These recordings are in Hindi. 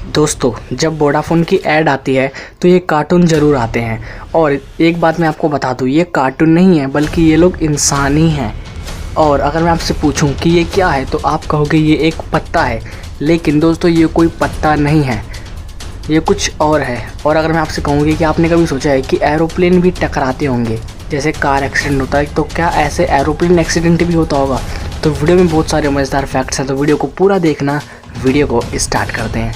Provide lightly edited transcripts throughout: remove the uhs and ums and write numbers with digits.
दोस्तों, जब वोडाफ़ोन की ऐड आती है तो ये कार्टून ज़रूर आते हैं। और एक बात मैं आपको बता दूँ, ये कार्टून नहीं है बल्कि ये लोग इंसान ही हैं। और अगर मैं आपसे पूछूं कि ये क्या है तो आप कहोगे ये एक पत्ता है, लेकिन दोस्तों ये कोई पत्ता नहीं है, ये कुछ और है। और अगर मैं आपसे कहूँगी कि आपने कभी सोचा है कि एरोप्लेन भी टकराते होंगे जैसे कार एक्सीडेंट होता है, तो क्या ऐसे एरोप्लेन एक्सीडेंट भी होता होगा? तो वीडियो में बहुत सारे मज़ेदार फैक्ट्स हैं, तो वीडियो को पूरा देखना। वीडियो को स्टार्ट करते हैं।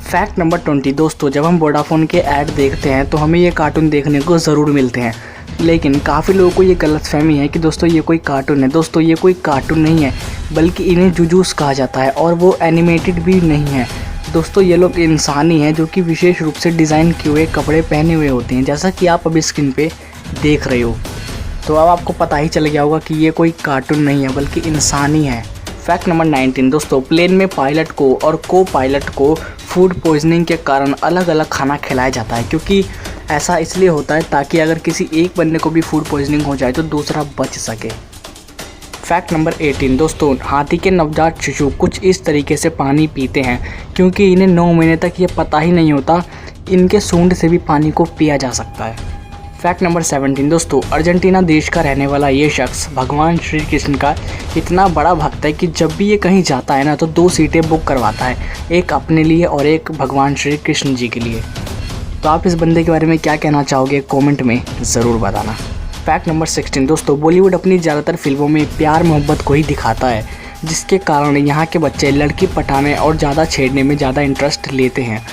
फैक्ट नंबर 20 दोस्तों, जब हम वोडाफ़ोन के ऐड देखते हैं तो हमें ये कार्टून देखने को ज़रूर मिलते हैं, लेकिन काफ़ी लोगों को ये गलतफहमी है कि दोस्तों ये कोई कार्टून है। दोस्तों ये कोई कार्टून नहीं है, बल्कि इन्हें जुजूस कहा जाता है, और वो एनिमेटेड भी नहीं है। दोस्तों ये लोग इंसान ही हैं जो कि विशेष रूप से डिज़ाइन किए हुए कपड़े पहने हुए होते हैं, जैसा कि आप अभी स्क्रीन पे देख रहे हो। तो अब आपको पता ही चल गया होगा कि ये कोई कार्टून नहीं है बल्कि इंसान ही है। फैक्ट नंबर 19 दोस्तों, प्लेन में पायलट को और को पायलट को फूड पॉइजनिंग के कारण अलग अलग खाना खिलाया जाता है, क्योंकि ऐसा इसलिए होता है ताकि अगर किसी एक बंदे को भी फूड पॉइजनिंग हो जाए तो दूसरा बच सके। फैक्ट नंबर 18 दोस्तों, हाथी के नवजात शिशु कुछ इस तरीके से पानी पीते हैं क्योंकि इन्हें 9 महीने तक ये पता ही नहीं होता इनके सूंड से भी पानी को पिया जा सकता है। फैक्ट नंबर 17 दोस्तों, अर्जेंटीना देश का रहने वाला ये शख्स भगवान श्री कृष्ण का इतना बड़ा भक्त है कि जब भी ये कहीं जाता है ना तो 2 सीटें बुक करवाता है, एक अपने लिए और एक भगवान श्री कृष्ण जी के लिए। तो आप इस बंदे के बारे में क्या कहना चाहोगे, कमेंट में ज़रूर बताना। फैक्ट नंबर 16 दोस्तों, बॉलीवुड अपनी ज़्यादातर फिल्मों में प्यार मोहब्बत को ही दिखाता है, जिसके कारण यहाँ के बच्चे लड़की पटाने और ज़्यादा छेड़ने में ज़्यादा इंटरेस्ट लेते हैं।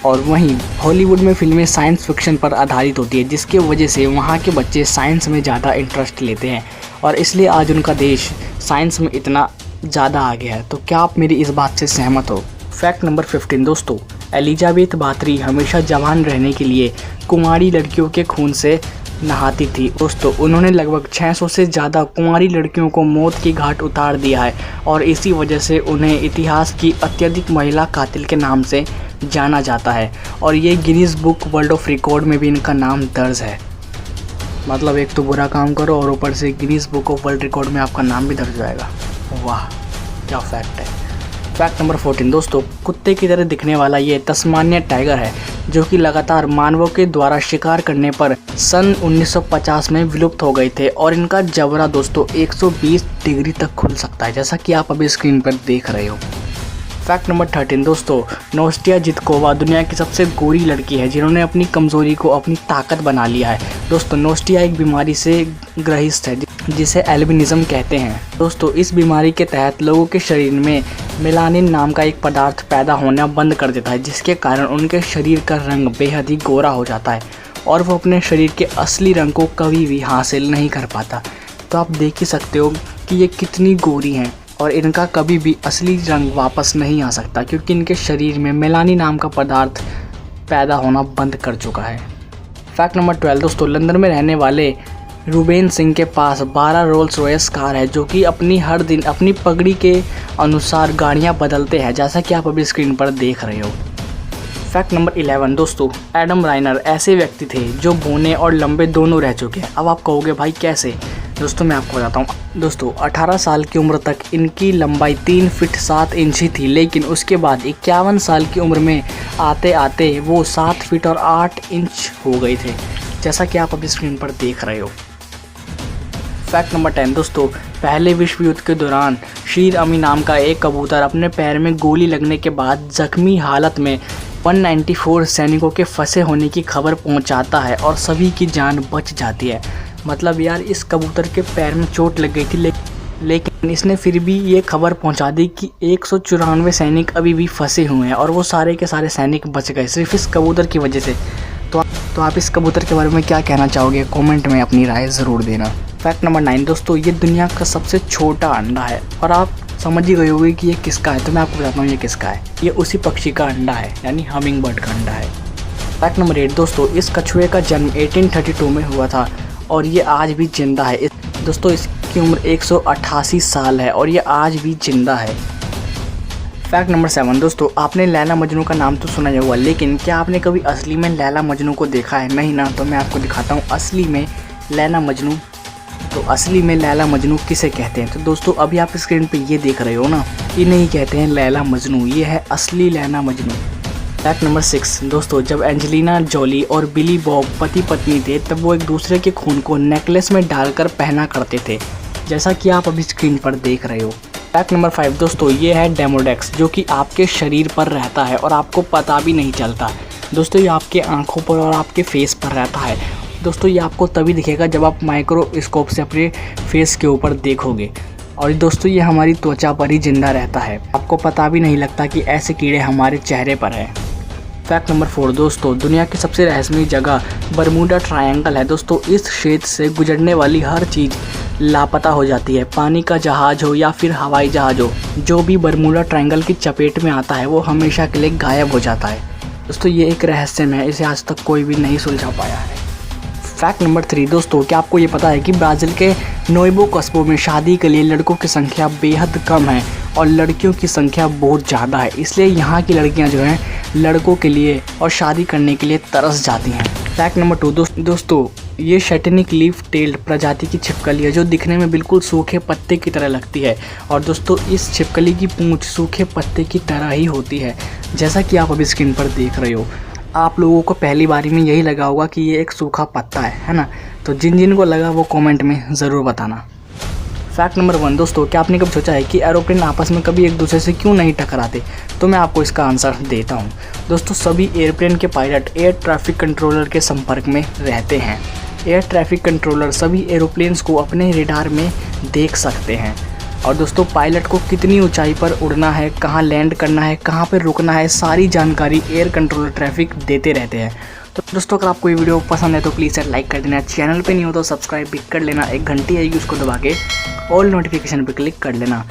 और वहीं हॉलीवुड में फिल्में साइंस फिक्शन पर आधारित होती है, जिसके वजह से वहाँ के बच्चे साइंस में ज़्यादा इंटरेस्ट लेते हैं, और इसलिए आज उनका देश साइंस में इतना ज़्यादा आगे है। तो क्या आप मेरी इस बात से सहमत हो? फैक्ट नंबर 15 दोस्तों, एलिजाबेथ बाथरी हमेशा जवान रहने के लिए कुंवारी लड़कियों के खून से नहाती थी। दोस्तों उन्होंने लगभग 600 से ज़्यादा कुंवारी लड़कियों को मौत की घाट उतार दिया है, और इसी वजह से उन्हें इतिहास की अत्यधिक महिला कातिल के नाम से जाना जाता है, और ये Guinness book world of record में भी इनका नाम दर्ज है। मतलब एक तो बुरा काम करो और ऊपर से Guinness book of world record में आपका नाम भी दर्ज होएगा। वाह क्या फैक्ट है। फैक्ट नंबर 14 दोस्तों, कुत्ते की तरह दिखने वाला ये तस्मानिया टाइगर है, जो कि लगातार मानवों के द्वारा शिकार करने पर सन 1950 में विलुप्त हो गए थे, और इनका जबड़ा दोस्तों 120 डिग्री तक खुल सकता है, जैसा कि आप अभी स्क्रीन पर देख रहे हो। फैक्ट नंबर 13 दोस्तों, नोस्टिया जितकोवा दुनिया की सबसे गोरी लड़की है जिन्होंने अपनी कमज़ोरी को अपनी ताकत बना लिया है। दोस्तों नोस्टिया एक बीमारी से ग्रसित है जिसे एल्बिनिज्म कहते हैं। दोस्तों इस बीमारी के तहत लोगों के शरीर में मेलानिन नाम का एक पदार्थ पैदा होना बंद कर देता है, जिसके कारण उनके शरीर का रंग बेहद ही गोरा हो जाता है, और वो अपने शरीर के असली रंग को कभी भी हासिल नहीं कर पाता। तो आप देख ही सकते हो कि ये कितनी गोरी हैं, और इनका कभी भी असली रंग वापस नहीं आ सकता, क्योंकि इनके शरीर में मेलानिन नाम का पदार्थ पैदा होना बंद कर चुका है। फैक्ट नंबर 12 दोस्तों, लंदन में रहने वाले रूबेन सिंह के पास 12 रोल्स रॉयस कार है, जो कि हर दिन अपनी पगड़ी के अनुसार गाड़ियां बदलते हैं, जैसा कि आप अभी स्क्रीन पर देख रहे हो। फैक्ट नंबर 11 दोस्तों, एडम राइनर ऐसे व्यक्ति थे जो बौने और लंबे दोनों रह चुके हैं। अब आप कहोगे भाई कैसे? दोस्तों मैं आपको बताता हूँ। दोस्तों 18 साल की उम्र तक इनकी लंबाई 3 फीट 7 इंच ही थी, लेकिन उसके बाद 51 साल की उम्र में आते आते वो 7 फीट और 8 इंच हो गए थे, जैसा कि आप अभी स्क्रीन पर देख रहे हो। फैक्ट नंबर 10 दोस्तों, पहले विश्व युद्ध के दौरान शीर अमी नाम का एक कबूतर अपने पैर में गोली लगने के बाद जख्मी हालत में 194 सैनिकों के फंसे होने की खबर पहुंचाता है, और सभी की जान बच जाती है। मतलब यार इस कबूतर के पैर में चोट लग गई थी, लेकिन इसने फिर भी ये खबर पहुंचा दी कि 194 सैनिक अभी भी फंसे हुए हैं, और वो सारे के सारे सैनिक बच गए सिर्फ इस कबूतर की वजह से। तो आप इस कबूतर के बारे में क्या कहना चाहोगे, कमेंट में अपनी राय ज़रूर देना। फैक्ट नंबर 9 दोस्तों, ये दुनिया का सबसे छोटा अंडा है, और आप समझ ही गए होंगे कि ये किसका है, तो मैं आपको बताता हूँ ये किसका है। ये उसी पक्षी का अंडा है, यानी हमिंग बर्ड का अंडा है। फैक्ट नंबर 8 दोस्तों, इस कछुए का जन्म 1832 में हुआ था, और ये आज भी जिंदा है। दोस्तों इसकी उम्र 188 साल है, और ये आज भी जिंदा है। फैक्ट नंबर 7 दोस्तों, आपने लैला मजनू का नाम तो सुना ही होगा, लेकिन क्या आपने कभी असली में लैला मजनू को देखा है? नहीं ना, तो मैं आपको दिखाता हूँ असली में लैला मजनू। तो असली में लैला मजनू किसे कहते हैं? तो दोस्तों अभी आप स्क्रीन पे ये देख रहे हो ना, ये नहीं कहते हैं लैला मजनू, ये है असली लैला मजनू। फैक्ट नंबर 6 दोस्तों, जब एंजेलिना जोली और बिली बॉब पति पत्नी थे तब वो एक दूसरे के खून को नेकलेस में डालकर पहना करते थे, जैसा कि आप अभी स्क्रीन पर देख रहे हो। फैक्ट नंबर 5 दोस्तों, ये है डेमोडेक्स, जो कि आपके शरीर पर रहता है और आपको पता भी नहीं चलता। दोस्तों ये आपके आंखों पर और आपके फेस पर रहता है। दोस्तों ये आपको तभी दिखेगा जब आप माइक्रोस्कोप से अपने फेस के ऊपर देखोगे। और दोस्तों ये हमारी त्वचा पर ही जिंदा रहता है, आपको पता भी नहीं लगता कि ऐसे कीड़े हमारे चेहरे पर हैं। फैक्ट नंबर 4 दोस्तों, दुनिया की सबसे रहस्यमयी जगह बरमूडा ट्रायंगल है। दोस्तों इस क्षेत्र से गुजरने वाली हर चीज़ लापता हो जाती है। पानी का जहाज हो या फिर हवाई जहाज हो, जो भी बरमूडा ट्रायंगल की चपेट में आता है वो हमेशा के लिए गायब हो जाता है। दोस्तों ये एक रहस्यमय है, इसे आज तक कोई भी नहीं सुलझा पाया है। फैक्ट नंबर 3 दोस्तों, क्या आपको ये पता है कि ब्राज़ील के नोएबो कस्बों में शादी के लिए लड़कों की संख्या बेहद कम है और लड़कियों की संख्या बहुत ज़्यादा है, इसलिए यहाँ की लड़कियाँ जो हैं लड़कों के लिए और शादी करने के लिए तरस जाती हैं। फैक्ट नंबर 2 दोस्तों, ये शैटिनिक लीफ टेल्ड प्रजाति की छिपकली है जो दिखने में बिल्कुल सूखे पत्ते की तरह लगती है। और दोस्तों इस छिपकली की पूंछ सूखे पत्ते की तरह ही होती है, जैसा कि आप अभी स्क्रीन पर देख रहे हो। आप लोगों को पहली बारी में यही लगा होगा कि ये एक सूखा पत्ता है ना? तो जिन जिन को लगा वो कमेंट में ज़रूर बताना। फैक्ट नंबर 1 दोस्तों, क्या आपने कभी सोचा है कि एरोप्लेन आपस में कभी एक दूसरे से क्यों नहीं टकराते? तो मैं आपको इसका आंसर देता हूँ। दोस्तों सभी एयरप्लेन के पायलट एयर ट्रैफिक कंट्रोलर के संपर्क में रहते हैं। एयर ट्रैफिक कंट्रोलर सभी एरोप्लेन्स को अपने रेडार में देख सकते हैं। और दोस्तों पायलट को कितनी ऊंचाई पर उड़ना है, कहाँ लैंड करना है, कहाँ पर रुकना है, सारी जानकारी एयर कंट्रोलर ट्रैफिक देते रहते हैं। तो दोस्तों अगर आपको ये वीडियो पसंद है तो प्लीज़ यार लाइक कर देना, चैनल पे नहीं हो तो सब्सक्राइब भी कर लेना, एक घंटी आएगी उसको दबा के ऑल नोटिफिकेशन पे क्लिक कर लेना।